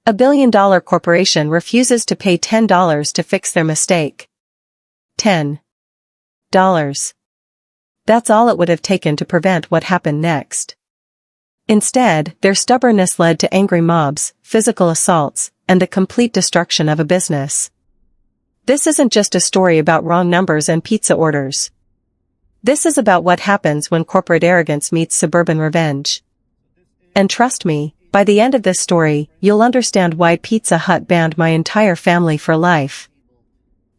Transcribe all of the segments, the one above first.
A billion-dollar corporation refuses to pay $10 to fix their mistake. $10. That's all it would have taken to prevent what happened next. Instead, their stubbornness led to angry mobs, physical assaults, and the complete destruction of a business. This isn't just a story about wrong numbers and pizza orders. This is about what happens when corporate arrogance meets suburban revenge. And trust me, by the end of this story, you'll understand why Pizza Hut banned my entire family for life.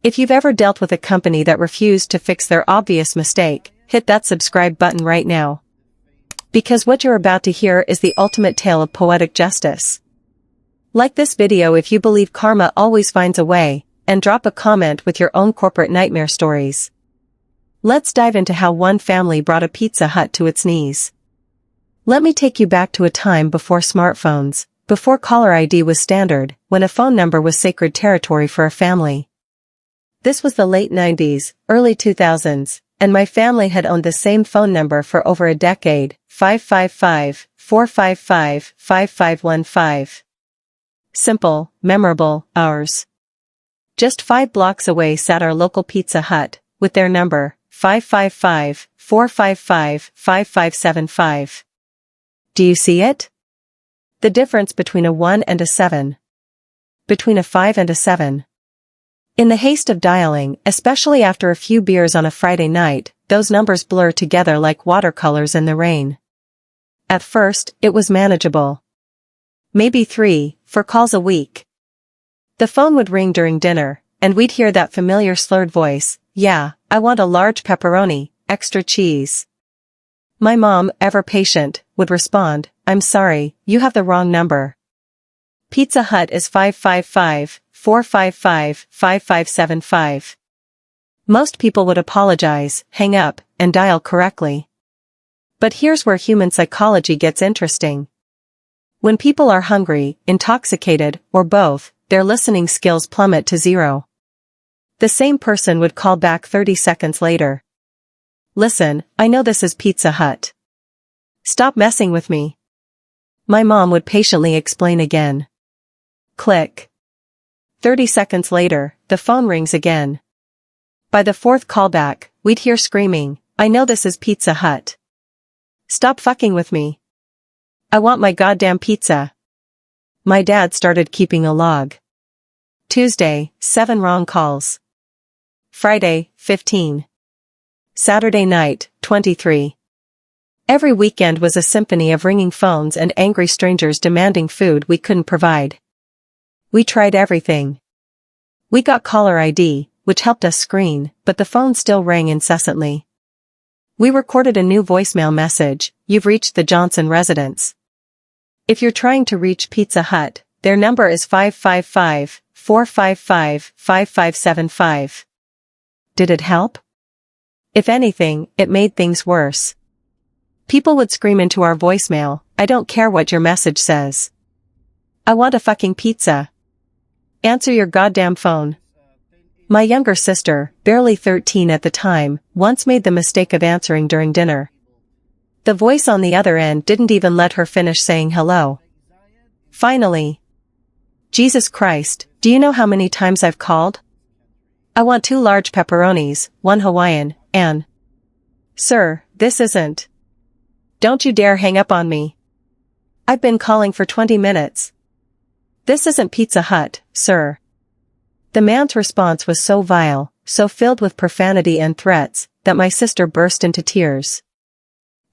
If you've ever dealt with a company that refused to fix their obvious mistake, hit that subscribe button right now. Because what you're about to hear is the ultimate tale of poetic justice. Like this video if you believe karma always finds a way, and drop a comment with your own corporate nightmare stories. Let's dive into how one family brought a Pizza Hut to its knees. Let me take you back to a time before smartphones, before caller ID was standard, when a phone number was sacred territory for a family. This was the late 90s, early 2000s, and my family had owned the same phone number for over a decade, 555-455-5515. Simple, memorable, ours. Just 5 blocks away sat our local Pizza Hut, with their number, 555-455-5575. Do you see it? The difference between a 1 and a 7. Between a 5 and a 7. In the haste of dialing, especially after a few beers on a Friday night, those numbers blur together like watercolors in the rain. At first, it was manageable. Maybe 3, 4 calls a week. The phone would ring during dinner, and we'd hear that familiar slurred voice, "Yeah, I want a large pepperoni, extra cheese." My mom, ever patient, would respond, "I'm sorry, you have the wrong number. Pizza Hut is 555-455-5575. Most people would apologize, hang up, and dial correctly. But here's where human psychology gets interesting. When people are hungry, intoxicated, or both, their listening skills plummet to 0. The same person would call back 30 seconds later. "Listen, I know this is Pizza Hut. Stop messing with me." My mom would patiently explain again. Click. 30 seconds later, the phone rings again. By the 4th callback, we'd hear screaming, "I know this is Pizza Hut. Stop fucking with me. I want my goddamn pizza." My dad started keeping a log. Tuesday, 7 wrong calls. Friday, 15. Saturday night, 23. Every weekend was a symphony of ringing phones and angry strangers demanding food we couldn't provide. We tried everything. We got caller ID, which helped us screen, but the phone still rang incessantly. We recorded a new voicemail message, "You've reached the Johnson residence. If you're trying to reach Pizza Hut, their number is 555-455-5575. Did it help? If anything, it made things worse. People would scream into our voicemail, "I don't care what your message says. I want a fucking pizza. Answer your goddamn phone." My younger sister, barely 13 at the time, once made the mistake of answering during dinner. The voice on the other end didn't even let her finish saying hello. Finally. "Jesus Christ, do you know how many times I've called? I want 2 large pepperonis, 1 Hawaiian, and..." "Sir, this isn't. Don't you dare hang up on me. I've been calling for 20 minutes. This isn't Pizza Hut, sir." The man's response was so vile, so filled with profanity and threats, that my sister burst into tears.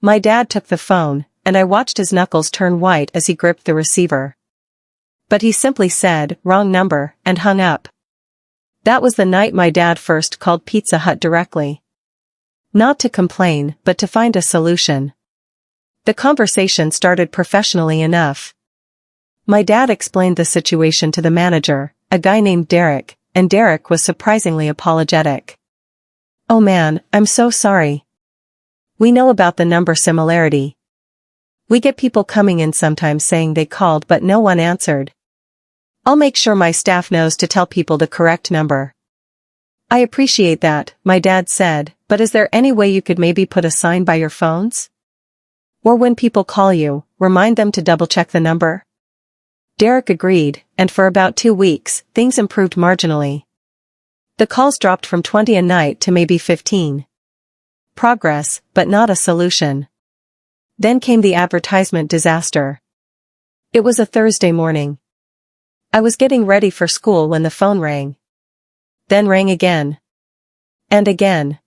My dad took the phone, and I watched his knuckles turn white as he gripped the receiver. But he simply said, "Wrong number," and hung up. That was the night my dad first called Pizza Hut directly. Not to complain, but to find a solution. The conversation started professionally enough. My dad explained the situation to the manager, a guy named Derek, and Derek was surprisingly apologetic. "Oh man, I'm so sorry. We know about the number similarity. We get people coming in sometimes saying they called but no one answered. I'll make sure my staff knows to tell people the correct number." "I appreciate that," my dad said, "but is there any way you could maybe put a sign by your phones? Or when people call you, remind them to double-check the number? Derek agreed, and for about 2 weeks, things improved marginally. The calls dropped from 20 a night to maybe 15. Progress, but not a solution. Then came the advertisement disaster. It was a Thursday morning. I was getting ready for school when the phone rang. Then rang again. And again.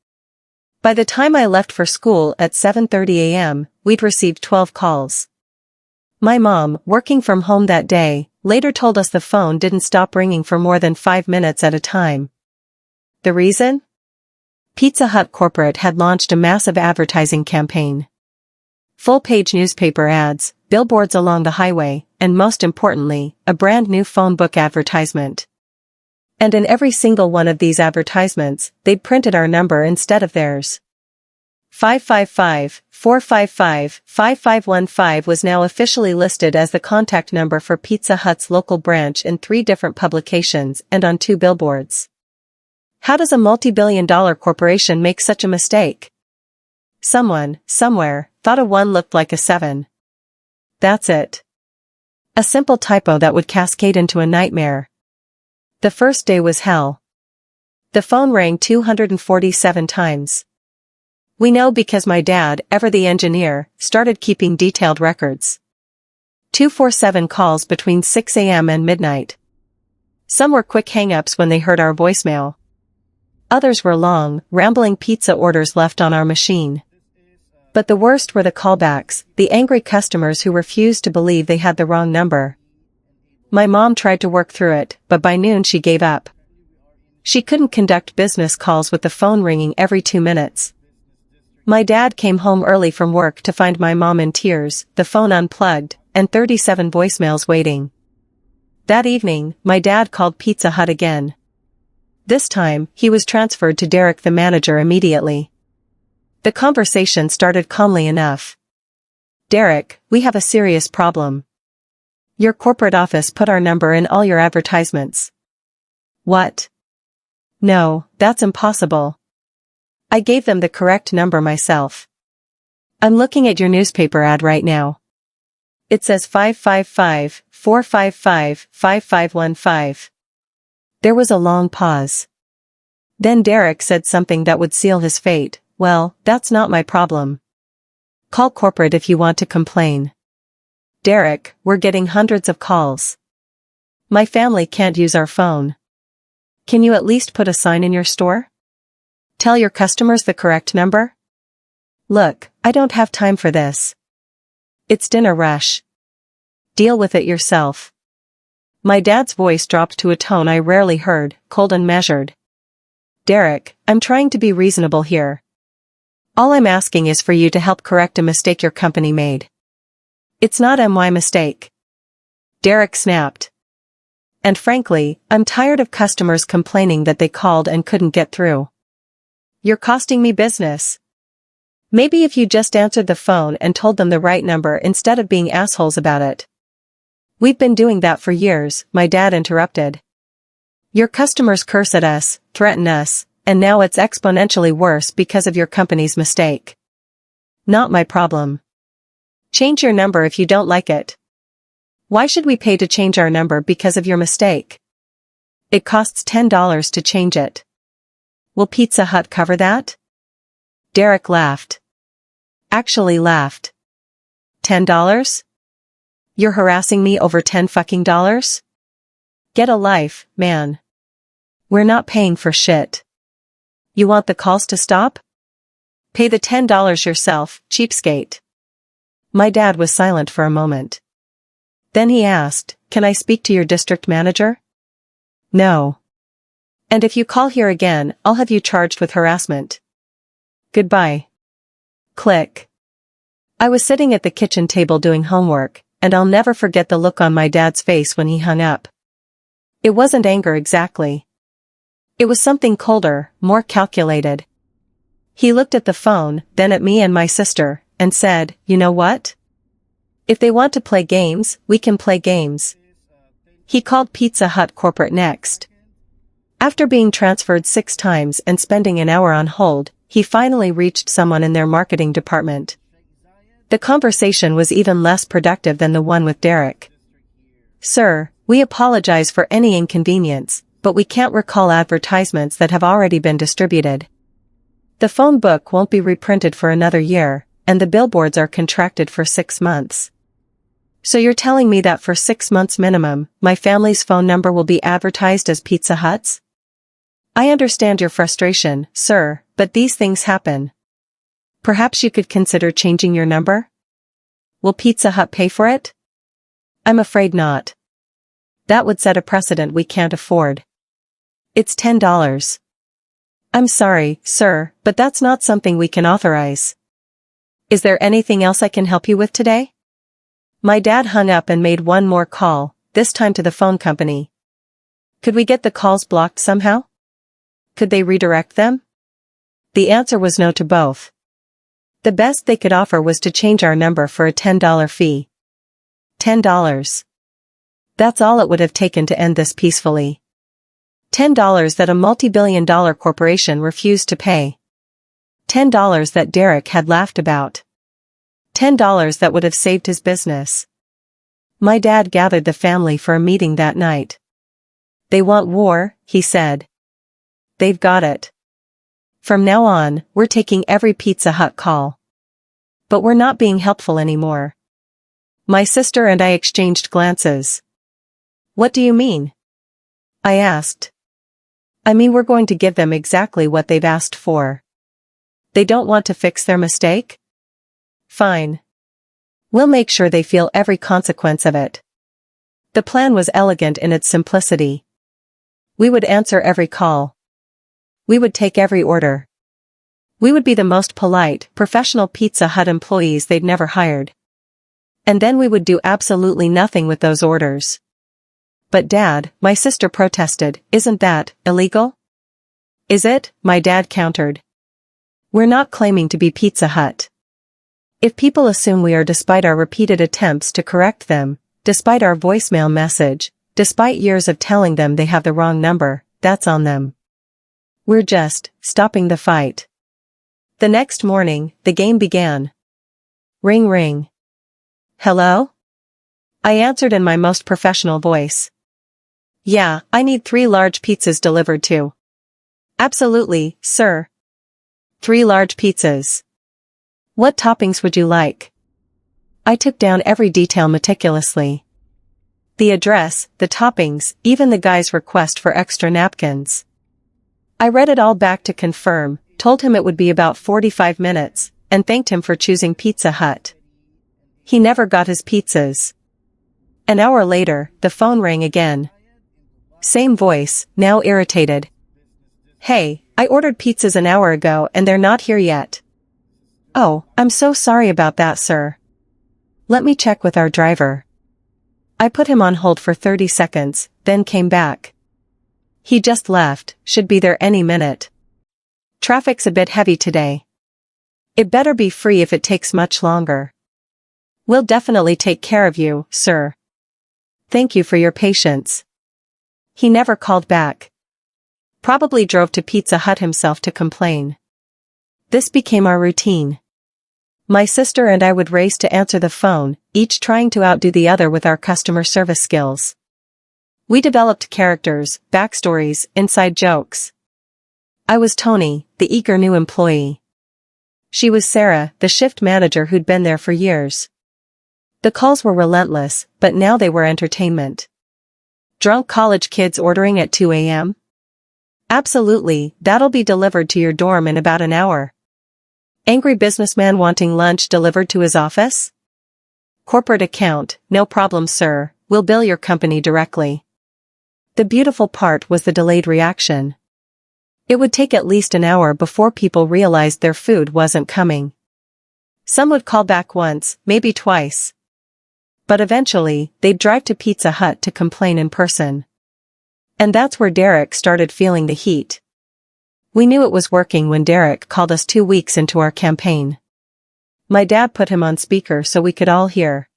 By the time I left for school at 7:30 a.m., we'd received 12 calls. My mom, working from home that day, later told us the phone didn't stop ringing for more than 5 minutes at a time. The reason? Pizza Hut corporate had launched a massive advertising campaign. Full-page newspaper ads, billboards along the highway, and most importantly, a brand new phone book advertisement. And in every single one of these advertisements, they'd printed our number instead of theirs. 555-455-5515 was now officially listed as the contact number for Pizza Hut's local branch in 3 different publications and on 2 billboards. How does a multi-billion-dollar corporation make such a mistake? Someone, somewhere, thought a 1 looked like a 7. That's it. A simple typo that would cascade into a nightmare. The first day was hell. The phone rang 247 times. We know because my dad, ever the engineer, started keeping detailed records. 247 calls between 6 a.m. and midnight. Some were quick hang-ups when they heard our voicemail. Others were long, rambling pizza orders left on our machine. But the worst were the callbacks, the angry customers who refused to believe they had the wrong number. My mom tried to work through it, but by noon she gave up. She couldn't conduct business calls with the phone ringing every 2 minutes. My dad came home early from work to find my mom in tears, the phone unplugged, and 37 voicemails waiting. That evening, my dad called Pizza Hut again. This time, he was transferred to Derek the manager immediately. The conversation started calmly enough. Derek, we have a serious problem. Your corporate office put our number in all your advertisements. What? No, that's impossible. I gave them the correct number myself. I'm looking at your newspaper ad right now. It says 555-455-5515. There was a long pause. Then Derek said something that would seal his fate. Well, that's not my problem. Call corporate if you want to complain. Derek, we're getting hundreds of calls. My family can't use our phone. Can you at least put a sign in your store? Tell your customers the correct number? Look, I don't have time for this. It's dinner rush. Deal with it yourself. My dad's voice dropped to a tone I rarely heard, cold and measured. Derek, I'm trying to be reasonable here. All I'm asking is for you to help correct a mistake your company made. It's not my mistake. Derek snapped. And frankly, I'm tired of customers complaining that they called and couldn't get through. You're costing me business. Maybe if you just answered the phone and told them the right number instead of being assholes about it. We've been doing that for years, my dad interrupted. Your customers curse at us, threaten us, and now it's exponentially worse because of your company's mistake. Not my problem. Change your number if you don't like it. Why should we pay to change our number because of your mistake? It costs $10 to change it. Will Pizza Hut cover that? Derek laughed. Actually laughed. $10? You're harassing me over $10 fucking dollars? Get a life, man. We're not paying for shit. You want the calls to stop? Pay the $10 yourself, cheapskate. My dad was silent for a moment. Then he asked, can I speak to your district manager? No. And if you call here again, I'll have you charged with harassment. Goodbye. Click. I was sitting at the kitchen table doing homework, and I'll never forget the look on my dad's face when he hung up. It wasn't anger exactly. It was something colder, more calculated. He looked at the phone, then at me and my sister, and said, you know what? If they want to play games, we can play games. He called Pizza Hut corporate next. After being transferred 6 times and spending an hour on hold, he finally reached someone in their marketing department. The conversation was even less productive than the one with Derek. Sir, we apologize for any inconvenience, but we can't recall advertisements that have already been distributed. The phone book won't be reprinted for another year, and the billboards are contracted for 6 months. So you're telling me that for 6 months minimum, my family's phone number will be advertised as Pizza Hut's? I understand your frustration, sir, but these things happen. Perhaps you could consider changing your number? Will Pizza Hut pay for it? I'm afraid not. That would set a precedent we can't afford. It's $10. I'm sorry, sir, but that's not something we can authorize. Is there anything else I can help you with today? My dad hung up and made one more call, this time to the phone company. Could we get the calls blocked somehow? Could they redirect them? The answer was no to both. The best they could offer was to change our number for a $10 fee. $10. That's all it would have taken to end this peacefully. $10 that a multi-billion-dollar corporation refused to pay. $10 that Derek had laughed about. $10 that would have saved his business. My dad gathered the family for a meeting that night. They want war, he said. They've got it. From now on, we're taking every Pizza Hut call. But we're not being helpful anymore. My sister and I exchanged glances. What do you mean? I asked. I mean we're going to give them exactly what they've asked for. They don't want to fix their mistake? Fine. We'll make sure they feel every consequence of it. The plan was elegant in its simplicity. We would answer every call. We would take every order. We would be the most polite, professional Pizza Hut employees they'd never hired. And then we would do absolutely nothing with those orders. But Dad, my sister protested, isn't that illegal? Is it? My dad countered. We're not claiming to be Pizza Hut. If people assume we are despite our repeated attempts to correct them, despite our voicemail message, despite years of telling them they have the wrong number, that's on them. We're just stopping the fight. The next morning, the game began. Ring ring. Hello? I answered in my most professional voice. Yeah, I need 3 large pizzas delivered to. Absolutely, sir. 3 large pizzas. What toppings would you like? I took down every detail meticulously. The address, the toppings, even the guy's request for extra napkins. I read it all back to confirm, told him it would be about 45 minutes, and thanked him for choosing Pizza Hut. He never got his pizzas. An hour later, the phone rang again. Same voice, now irritated. Hey, I ordered pizzas an hour ago and they're not here yet. Oh, I'm so sorry about that, sir. Let me check with our driver. I put him on hold for 30 seconds, then came back. He just left, should be there any minute. Traffic's a bit heavy today. It better be free if it takes much longer. We'll definitely take care of you, sir. Thank you for your patience. He never called back. Probably drove to Pizza Hut himself to complain. This became our routine. My sister and I would race to answer the phone, each trying to outdo the other with our customer service skills. We developed characters, backstories, inside jokes. I was Tony, the eager new employee. She was Sarah, the shift manager who'd been there for years. The calls were relentless, but now they were entertainment. Drunk college kids ordering at 2 a.m.? Absolutely, that'll be delivered to your dorm in about an hour. Angry businessman wanting lunch delivered to his office? Corporate account, no problem sir, we'll bill your company directly. The beautiful part was the delayed reaction. It would take at least an hour before people realized their food wasn't coming. Some would call back once, maybe twice. But eventually, they'd drive to Pizza Hut to complain in person. And that's where Derek started feeling the heat. We knew it was working when Derek called us 2 weeks into our campaign. My dad put him on speaker so we could all hear.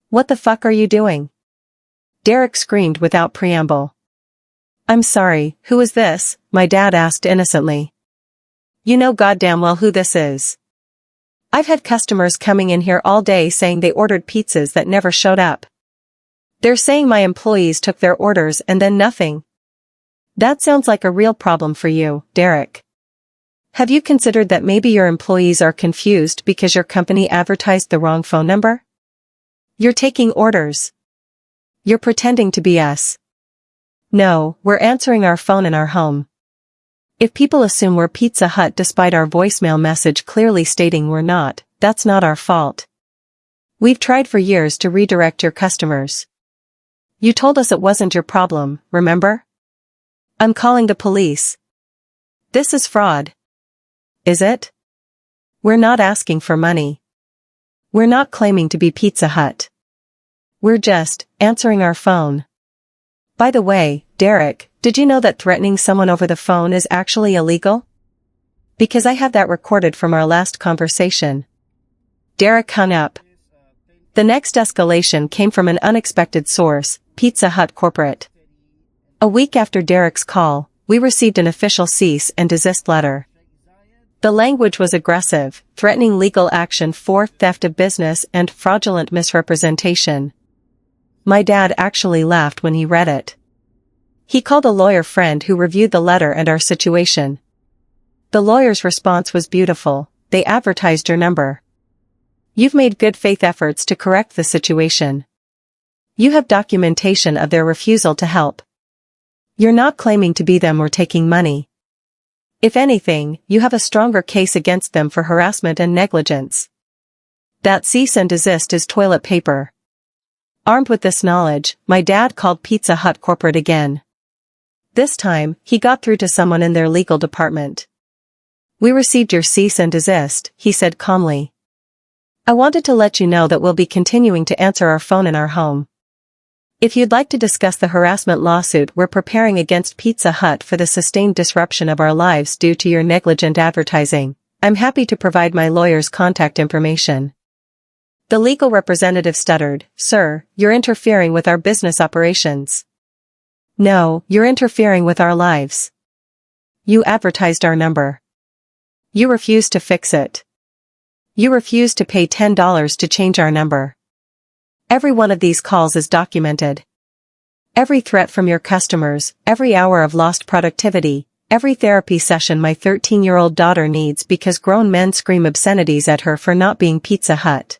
What the fuck are you doing? Derek screamed without preamble. I'm sorry, who is this? My dad asked innocently. You know goddamn well who this is. I've had customers coming in here all day saying they ordered pizzas that never showed up. They're saying my employees took their orders and then nothing. That sounds like a real problem for you, Derek. Have you considered that maybe your employees are confused because your company advertised the wrong phone number? You're taking orders. You're pretending to be us. No, we're answering our phone in our home. If people assume we're Pizza Hut despite our voicemail message clearly stating we're not, that's not our fault. We've tried for years to redirect your customers. You told us it wasn't your problem, remember? I'm calling the police. This is fraud. Is it? We're not asking for money. We're not claiming to be Pizza Hut. We're just answering our phone. By the way, Derek, did you know that threatening someone over the phone is actually illegal? Because I have that recorded from our last conversation. Derek hung up. The next escalation came from an unexpected source, Pizza Hut corporate. A week after Derek's call, we received an official cease and desist letter. The language was aggressive, threatening legal action for theft of business and fraudulent misrepresentation. My dad actually laughed when he read it. He called a lawyer friend who reviewed the letter and our situation. The lawyer's response was beautiful. They advertised your number. You've made good faith efforts to correct the situation. You have documentation of their refusal to help. You're not claiming to be them or taking money. If anything, you have a stronger case against them for harassment and negligence. That cease and desist is toilet paper. Armed with this knowledge, my dad called Pizza Hut corporate again. This time, he got through to someone in their legal department. We received your cease and desist, he said calmly. I wanted to let you know that we'll be continuing to answer our phone in our home. If you'd like to discuss the harassment lawsuit we're preparing against Pizza Hut for the sustained disruption of our lives due to your negligent advertising, I'm happy to provide my lawyer's contact information. The legal representative stuttered, Sir, you're interfering with our business operations. No, you're interfering with our lives. You advertised our number. You refused to fix it. You refused to pay $10 to change our number. Every one of these calls is documented. Every threat from your customers, every hour of lost productivity, every therapy session my 13-year-old daughter needs because grown men scream obscenities at her for not being Pizza Hut.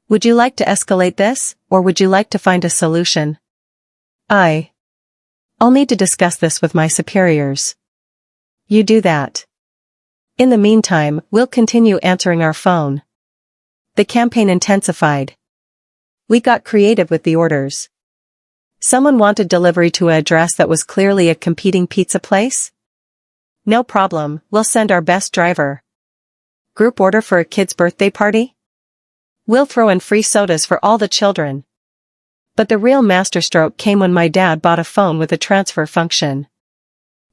Would you like to escalate this, or would you like to find a solution? I'll need to discuss this with my superiors. You do that. In the meantime, we'll continue answering our phone. The campaign intensified. We got creative with the orders. Someone wanted delivery to an address that was clearly a competing pizza place? No problem, we'll send our best driver. Group order for a kid's birthday party? We'll throw in free sodas for all the children. But the real masterstroke came when my dad bought a phone with a transfer function.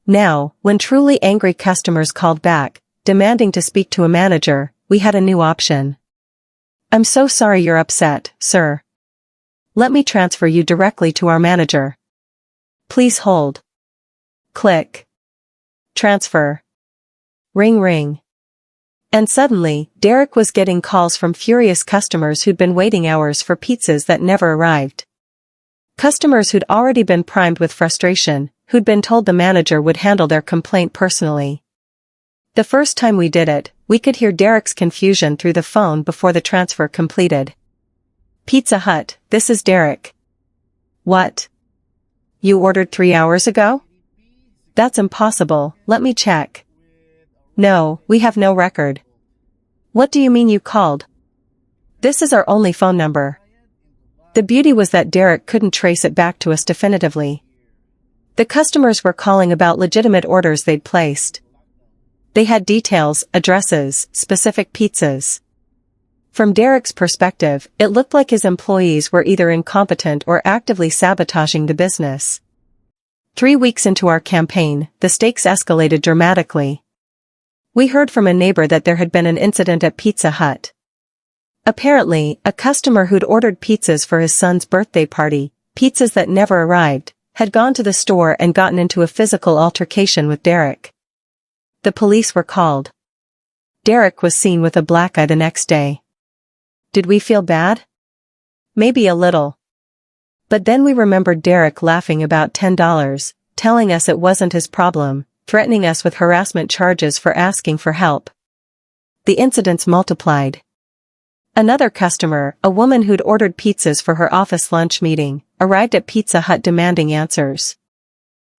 Now, when truly angry customers called back, demanding to speak to a manager, we had a new option. I'm so sorry you're upset, sir. Let me transfer you directly to our manager. Please hold. Click. Transfer. Ring ring. And suddenly, Derek was getting calls from furious customers who'd been waiting hours for pizzas that never arrived. Customers who'd already been primed with frustration, who'd been told the manager would handle their complaint personally. The first time we did it, we could hear Derek's confusion through the phone before the transfer completed. Pizza Hut, this is Derek. What? You ordered 3 hours ago? That's impossible, let me check. No, we have no record. What do you mean you called? This is our only phone number. The beauty was that Derek couldn't trace it back to us definitively. The customers were calling about legitimate orders they'd placed. They had details, addresses, specific pizzas. From Derek's perspective, it looked like his employees were either incompetent or actively sabotaging the business. 3 weeks into our campaign, the stakes escalated dramatically. We heard from a neighbor that there had been an incident at Pizza Hut. Apparently, a customer who'd ordered pizzas for his son's birthday party, pizzas that never arrived, had gone to the store and gotten into a physical altercation with Derek. The police were called. Derek was seen with a black eye the next day. Did we feel bad? Maybe a little. But then we remembered Derek laughing about $10, telling us it wasn't his problem, threatening us with harassment charges for asking for help. The incidents multiplied. Another customer, a woman who'd ordered pizzas for her office lunch meeting, arrived at Pizza Hut demanding answers.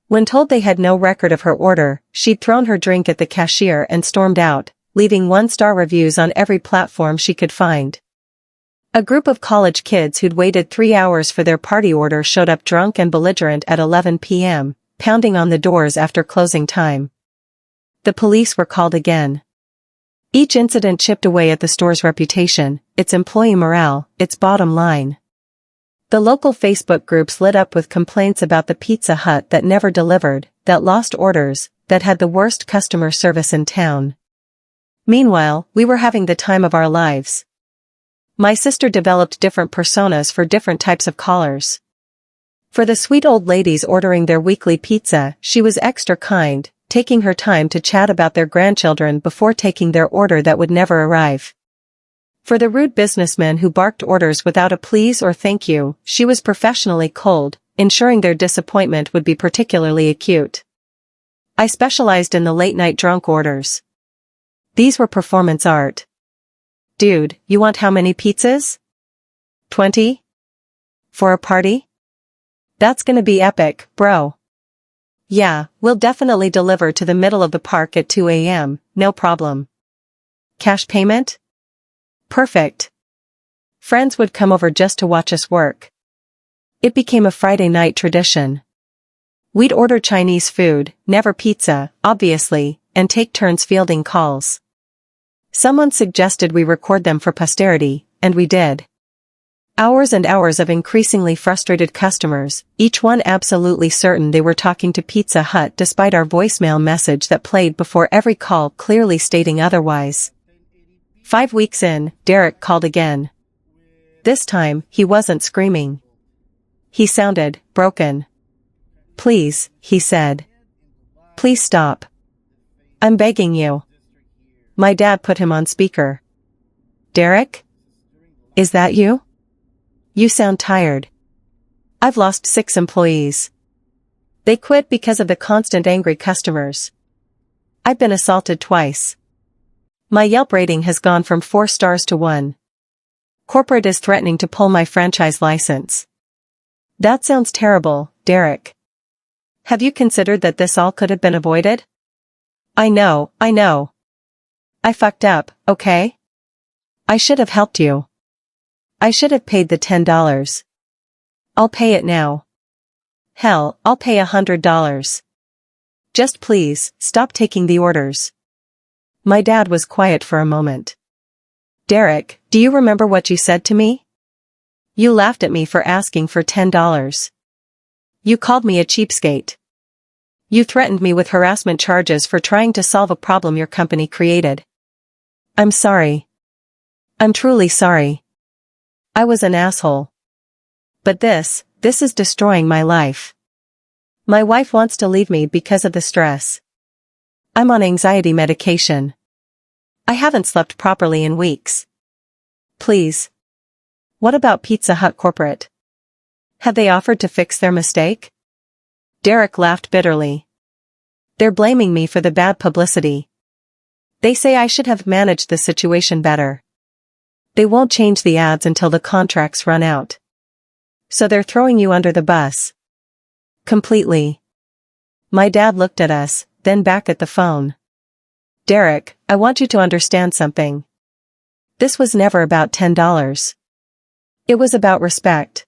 When told they had no record of her order, she'd thrown her drink at the cashier and stormed out, leaving 1-star reviews on every platform she could find. A group of college kids who'd waited 3 hours for their party order showed up drunk and belligerent at 11 p.m., pounding on the doors after closing time. The police were called again. Each incident chipped away at the store's reputation, its employee morale, its bottom line. The local Facebook groups lit up with complaints about the Pizza Hut that never delivered, that lost orders, that had the worst customer service in town. Meanwhile, we were having the time of our lives. My sister developed different personas for different types of callers. For the sweet old ladies ordering their weekly pizza, she was extra kind, taking her time to chat about their grandchildren before taking their order that would never arrive. For the rude businessmen who barked orders without a please or thank you, she was professionally cold, ensuring their disappointment would be particularly acute. I specialized in the late-night drunk orders. These were performance art. Dude, you want how many pizzas? 20? For a party? That's gonna be epic, bro. Yeah, we'll definitely deliver to the middle of the park at 2 a.m., no problem. Cash payment? Perfect. Friends would come over just to watch us work. It became a Friday night tradition. We'd order Chinese food, never pizza, obviously, and take turns fielding calls. Someone suggested we record them for posterity, and we did. Hours and hours of increasingly frustrated customers, each one absolutely certain they were talking to Pizza Hut despite our voicemail message that played before every call clearly stating otherwise. 5 weeks in, Derek called again. This time, he wasn't screaming. He sounded broken. Please, he said. Please stop. I'm begging you. My dad put him on speaker. Derek? Is that you? You sound tired. I've lost 6 employees. They quit because of the constant angry customers. I've been assaulted twice. My Yelp rating has gone from 4 stars to 1. Corporate is threatening to pull my franchise license. That sounds terrible, Derek. Have you considered that this all could have been avoided? I know. I fucked up, okay? I should have helped you. I should have paid the $10. I'll pay it now. Hell, I'll pay $100. Just please, stop taking the orders. My dad was quiet for a moment. Derek, do you remember what you said to me? You laughed at me for asking for $10. You called me a cheapskate. You threatened me with harassment charges for trying to solve a problem your company created. I'm sorry. I'm truly sorry. I was an asshole. But this is destroying my life. My wife wants to leave me because of the stress. I'm on anxiety medication. I haven't slept properly in weeks. Please. What about Pizza Hut corporate? Have they offered to fix their mistake? Derek laughed bitterly. They're blaming me for the bad publicity. They say I should have managed the situation better. They won't change the ads until the contracts run out. So they're throwing you under the bus. Completely. My dad looked at us, then back at the phone. Derek, I want you to understand something. This was never about $10. It was about respect.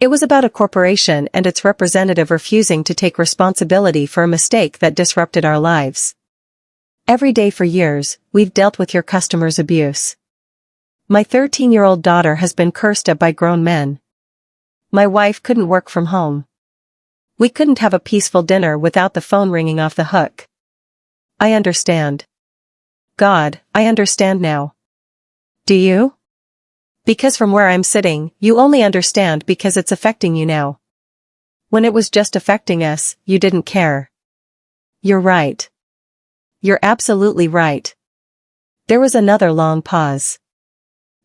It was about a corporation and its representative refusing to take responsibility for a mistake that disrupted our lives. Every day for years, we've dealt with your customers' abuse. My 13-year-old daughter has been cursed at by grown men. My wife couldn't work from home. We couldn't have a peaceful dinner without the phone ringing off the hook. I understand. God, I understand now. Do you? Because from where I'm sitting, you only understand because it's affecting you now. When it was just affecting us, you didn't care. You're right. You're absolutely right. There was another long pause.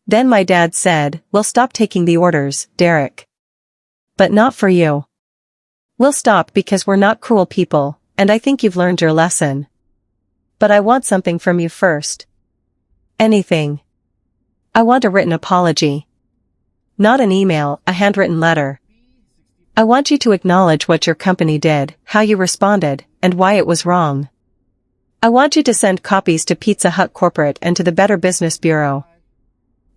Then my dad said, "Well, stop taking the orders, Derek. But not for you. We'll stop because we're not cruel people, and I think you've learned your lesson. But I want something from you first. Anything. I want a written apology. Not an email, a handwritten letter. I want you to acknowledge what your company did, how you responded, and why it was wrong. I want you to send copies to Pizza Hut Corporate and to the Better Business Bureau.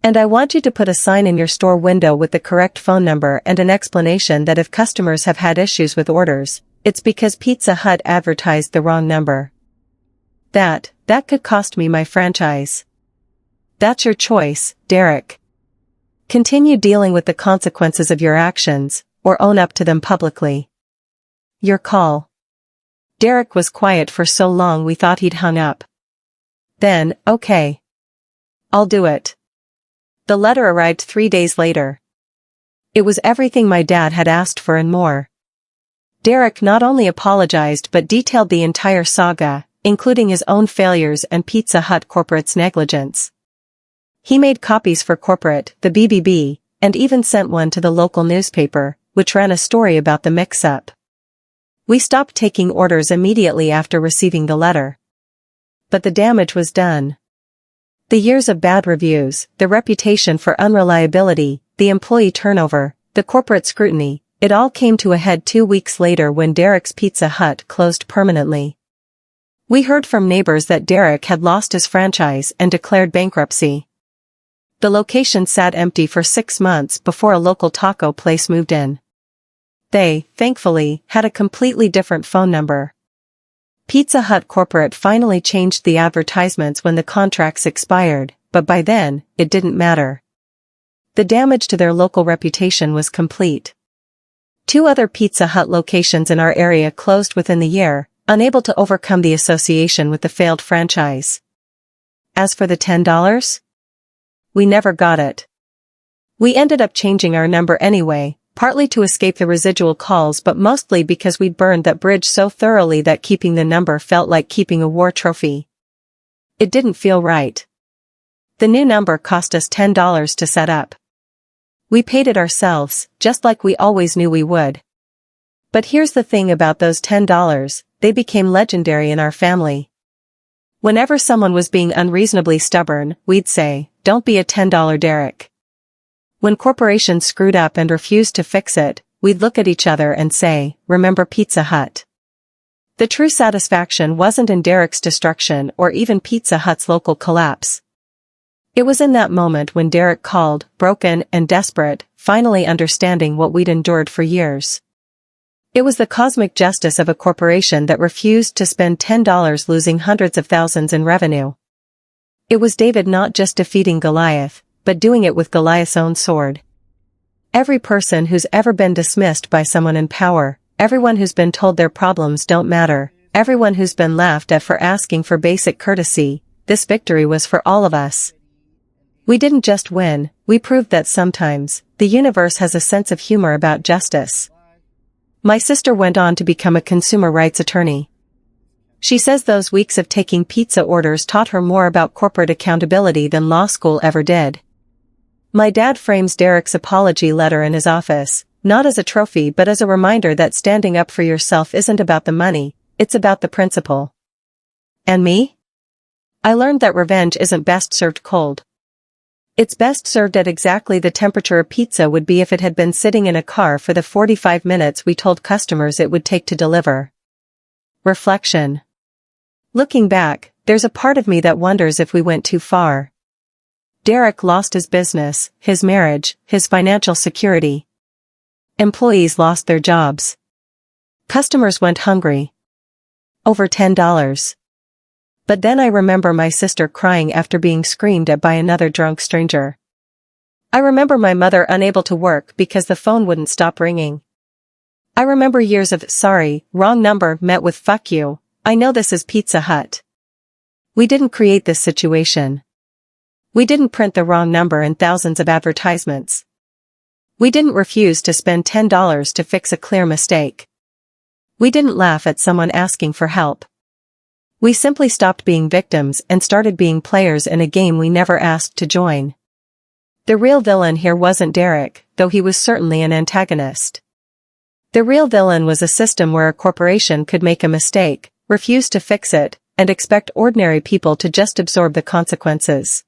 And I want you to put a sign in your store window with the correct phone number and an explanation that if customers have had issues with orders, it's because Pizza Hut advertised the wrong number. That could cost me my franchise. That's your choice, Derek. Continue dealing with the consequences of your actions, or own up to them publicly. Your call. Derek was quiet for so long we thought he'd hung up. Then, okay. I'll do it. The letter arrived 3 days later. It was everything my dad had asked for and more. Derek not only apologized but detailed the entire saga, including his own failures and Pizza Hut Corporate's negligence. He made copies for corporate, the BBB, and even sent one to the local newspaper, which ran a story about the mix-up. We stopped taking orders immediately after receiving the letter. But the damage was done. The years of bad reviews, the reputation for unreliability, the employee turnover, the corporate scrutiny, it all came to a head 2 weeks later when Derek's Pizza Hut closed permanently. We heard from neighbors that Derek had lost his franchise and declared bankruptcy. The location sat empty for 6 months before a local taco place moved in. They, thankfully, had a completely different phone number. Pizza Hut Corporate finally changed the advertisements when the contracts expired, but by then, it didn't matter. The damage to their local reputation was complete. 2 other Pizza Hut locations in our area closed within the year, unable to overcome the association with the failed franchise. As for the $10, we never got it. We ended up changing our number anyway, partly to escape the residual calls but mostly because we'd burned that bridge so thoroughly that keeping the number felt like keeping a war trophy. It didn't feel right. The new number cost us $10 to set up. We paid it ourselves, just like we always knew we would. But here's the thing about those $10, they became legendary in our family. Whenever someone was being unreasonably stubborn, we'd say, "Don't be a $10 Derek." When corporations screwed up and refused to fix it, we'd look at each other and say, "Remember Pizza Hut." The true satisfaction wasn't in Derek's destruction or even Pizza Hut's local collapse. It was in that moment when Derek called, broken and desperate, finally understanding what we'd endured for years. It was the cosmic justice of a corporation that refused to spend $10 losing hundreds of thousands in revenue. It was David not just defeating Goliath, but doing it with Goliath's own sword. Every person who's ever been dismissed by someone in power, everyone who's been told their problems don't matter, everyone who's been laughed at for asking for basic courtesy, this victory was for all of us. We didn't just win, we proved that sometimes, the universe has a sense of humor about justice. My sister went on to become a consumer rights attorney. She says those weeks of taking pizza orders taught her more about corporate accountability than law school ever did. My dad frames Derek's apology letter in his office, not as a trophy but as a reminder that standing up for yourself isn't about the money, it's about the principle. And me? I learned that revenge isn't best served cold. It's best served at exactly the temperature a pizza would be if it had been sitting in a car for the 45 minutes we told customers it would take to deliver. Reflection. Looking back, there's a part of me that wonders if we went too far. Derek lost his business, his marriage, his financial security. Employees lost their jobs. Customers went hungry. Over $10. But then I remember my sister crying after being screamed at by another drunk stranger. I remember my mother unable to work because the phone wouldn't stop ringing. I remember years of "sorry, wrong number" met with "fuck you, I know this is Pizza Hut." We didn't create this situation. We didn't print the wrong number in thousands of advertisements. We didn't refuse to spend $10 to fix a clear mistake. We didn't laugh at someone asking for help. We simply stopped being victims and started being players in a game we never asked to join. The real villain here wasn't Derek, though he was certainly an antagonist. The real villain was a system where a corporation could make a mistake, refuse to fix it, and expect ordinary people to just absorb the consequences.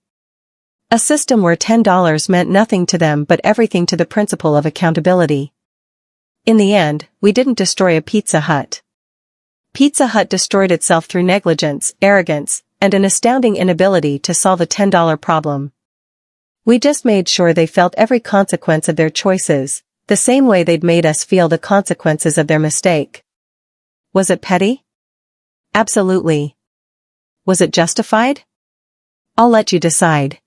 A system where $10 meant nothing to them but everything to the principle of accountability. In the end, we didn't destroy a Pizza Hut. Pizza Hut destroyed itself through negligence, arrogance, and an astounding inability to solve a $10 problem. We just made sure they felt every consequence of their choices, the same way they'd made us feel the consequences of their mistake. Was it petty? Absolutely. Was it justified? I'll let you decide.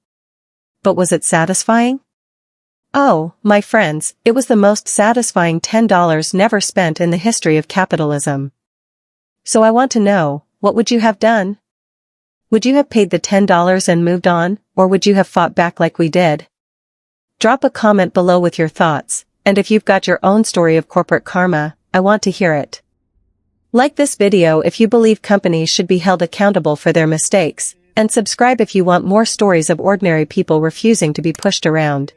But was it satisfying? Oh, my friends, it was the most satisfying $10 never spent in the history of capitalism. So I want to know, what would you have done? Would you have paid the $10 and moved on, or would you have fought back like we did? Drop a comment below with your thoughts, and if you've got your own story of corporate karma, I want to hear it. Like this video if you believe companies should be held accountable for their mistakes, and subscribe if you want more stories of ordinary people refusing to be pushed around.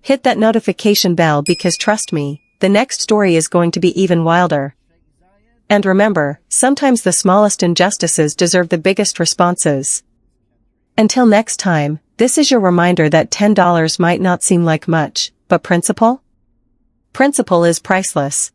Hit that notification bell because trust me, the next story is going to be even wilder. And remember, sometimes the smallest injustices deserve the biggest responses. Until next time, this is your reminder that $10 might not seem like much, but principle? Principle is priceless.